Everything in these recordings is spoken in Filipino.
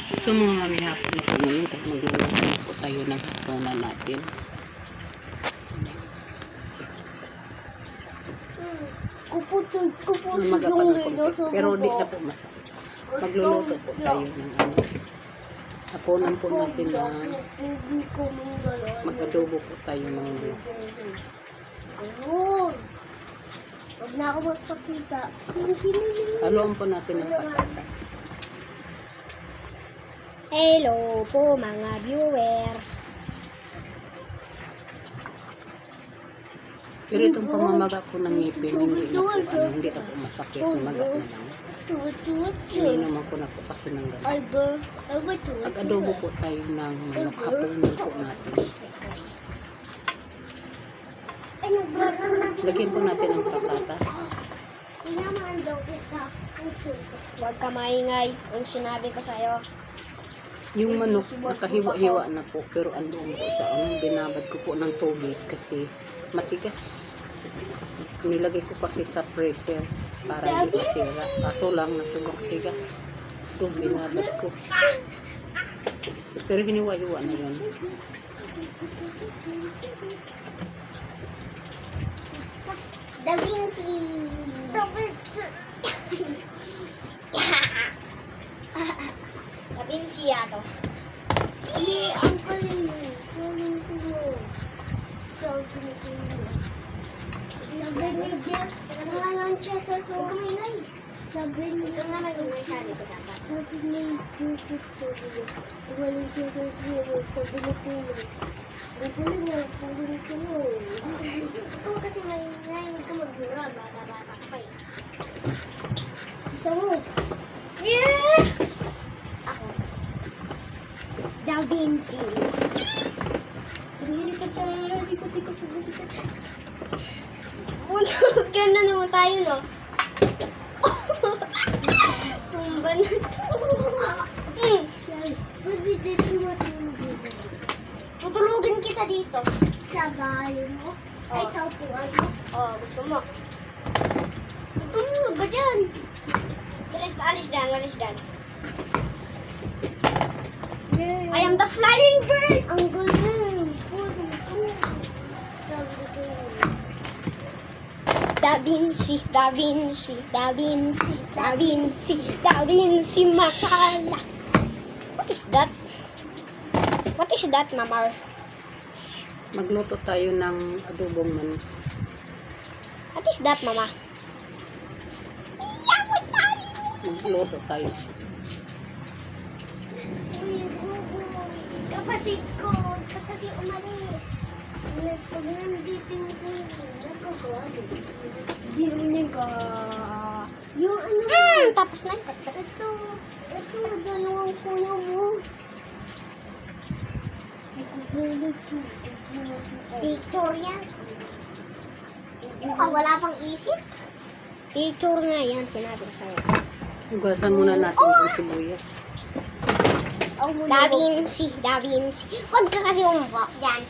So mga mami, hapon na po ngayon dahil magluluto po tayo ng hapunan natin. Magapan ng konti, pero di na po masakit. Magluluto po tayo ng hapunan po natin na mag-adobo po tayo ng huwag na ako magpakita. haluan po natin ng patata. Hello po mga viewers. Pero itong pamamaga po ng ngipin, hindi na po masakit. Maga na lang. Hindi naman ko na po kasi ng gano'n. Ag-adobo po tayo ng manok, hapunan po natin. Lagyan po natin ng patata. Huwag ka maingay ang sinabi ko sa'yo. Yung manok, nakahiwa-hiwa na po, pero andoon po sa binabad ko po ng tubig kasi matigas. Nilagay ko kasi sa freezer para hindi masira. Kaso lang, nasubok tigas. Ito, binabad ko. Pero hiniwa-hiwa na yun. Da Vinci! Da Vinci! Da Vinci yato. Ang galing mo. Sabi ni Jeff, nangalan siya sa suminay. Sabi ni Jeff, naman yung may sabi ko dapat. Sabi ni Jeff, nangalan siya sa suminay. Sabi ni Jeff, nangalan niya, sabi ni Jeff. Oo, kasi may huwag ka magmura, bata-bata ka pa eh. Isa mo. Yeah! Ako. Da Vinci. Lumilipad sa likod-likod. Ganda naman tayo, no? Tumba na ito. Tutulugin kita dito. Sa bahay mo? Ay, sa upuan mo? Oo, gusto mo. Tutulog ka dyan. Alis dyan. I am the flying bird! Ang galing! Da Vinci Makala. What is that? What is that, Mamar? Magluto tayo ng adobong manok. What is that, Mama? Magluto tayo. Kapatid ko, kasi umalis. Pag nandito yung nagkagawa din. Hindi ka. Yung ano. Tapos na. Ito, dalawang kuya mo. Victoria. Wala pang isip? Picture nga yan, sinabi ko sa'yo. Hugasan muna natin yung sibuyas. Da Vinci. Huwag ka kasi umupo. Yan.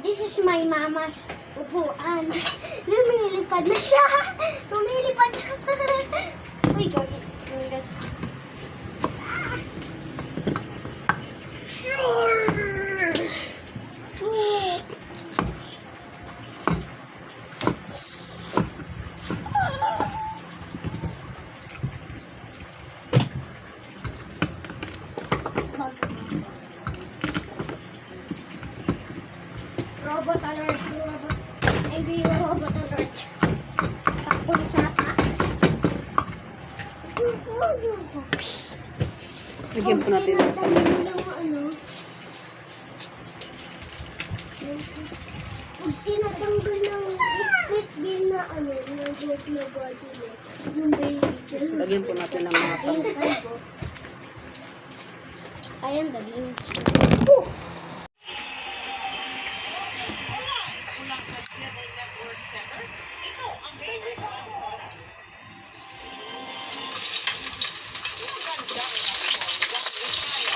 This is my mama's upuan. Lumilipad na siya. Uy, gagi. Robot alert. Angry robot alert. Takbo na sa pa. Lagyan po natin ng paminta. Pag tinatanggal ng split din na nag-work na body mo, yung baby. Lagyan po natin ng mga paminta. Ayan, Da Vinci.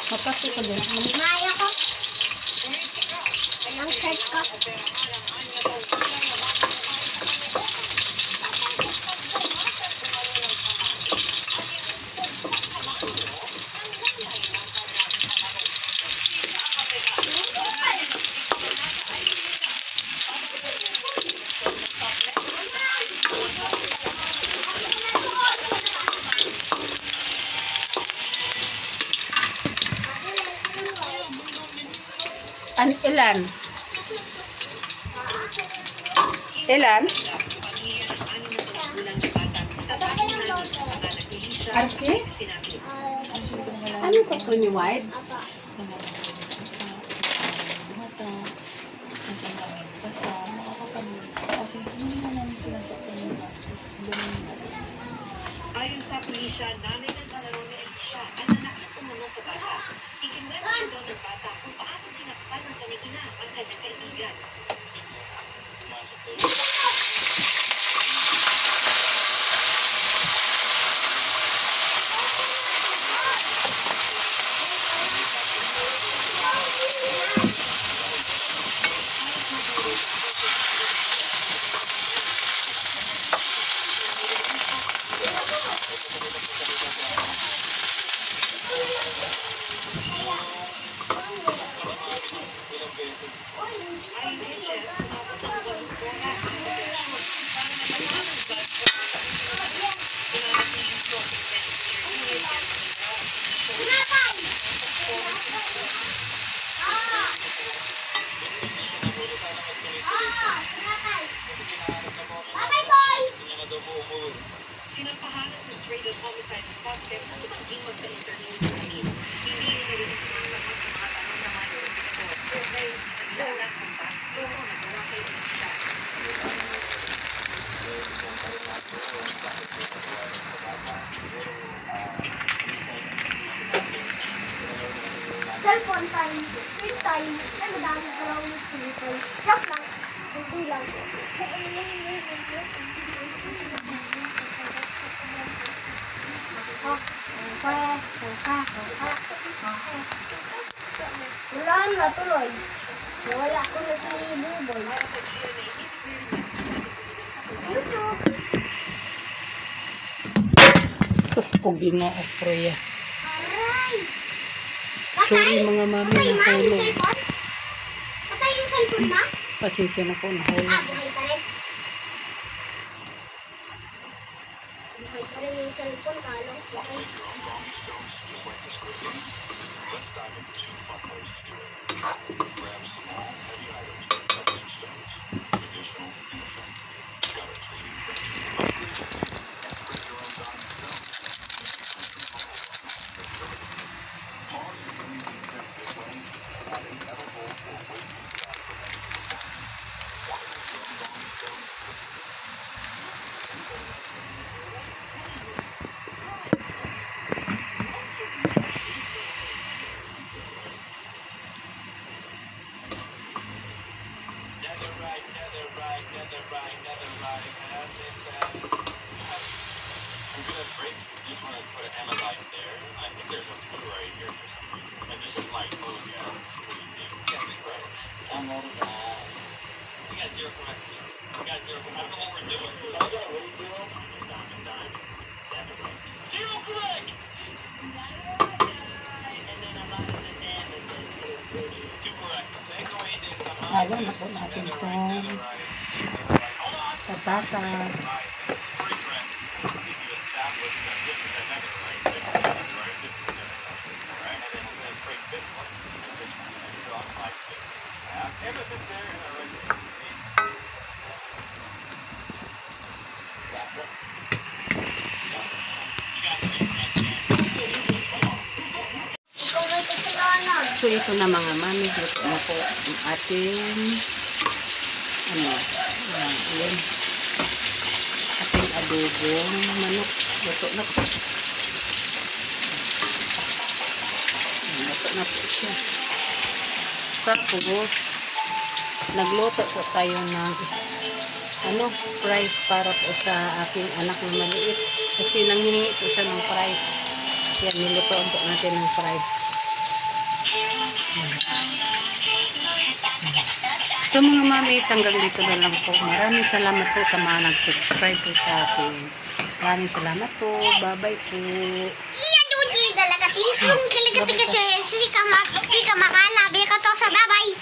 Mapasok ka dyan. Maya ko. Anong set ko? Ilan? Ilan? Baka yung loto. Arsi? Ano to? Creamy white? Apa. Ayon sa pulisya, nanay ng palaro ni Elisha ang nanakit umano sa bata. Ikinwento daw ng bata kung paano sinaktan ng kanyang ina ang kanyang kaibigan. Sinampahanan ng Traded Homicide Suspect ang mag-ingod sa interview sa kanina. Hindi narinig ang sagot sa mga tanong na may ito. Survey, naglalat ng pasto, nagawa kay Elisha. Cellphone time, screen time, ay madami ko lang yung screen time. Joke lang, hindi lang. Wala na tuloy. Wala ko na si Buboy. YouTube. Sus ko ginoo, Freya. Aray! Sorry mga mami, Patay ma yung nahulog. cellphone? Patay yung cellphone ma? Pasensya na po, nahulog. Buhay pa rin. Buhay pa rin yung cellphone, kalo. Okay. Ayaw na po natin itong patata. Ikaw may kasalanan. So ito na mga mami, luto na po ang ating yun, ating adobong manok. Luto na po. Luto na po siya. Tapos, nagluto po tayo ng price para po sa aking anak na maliit. Kasi nanghihingi po siya ng price. Yan, nilutoan po natin ng price. So mga mami, hanggang dito na lang po. Maraming salamat po sa mga nag-subscribe po sa akin. Maraming salamat po. Bye-bye po. Iya, Duji, talaga. Tingsong kaligatig kasi. Sili ka makalabi ka to sa babay.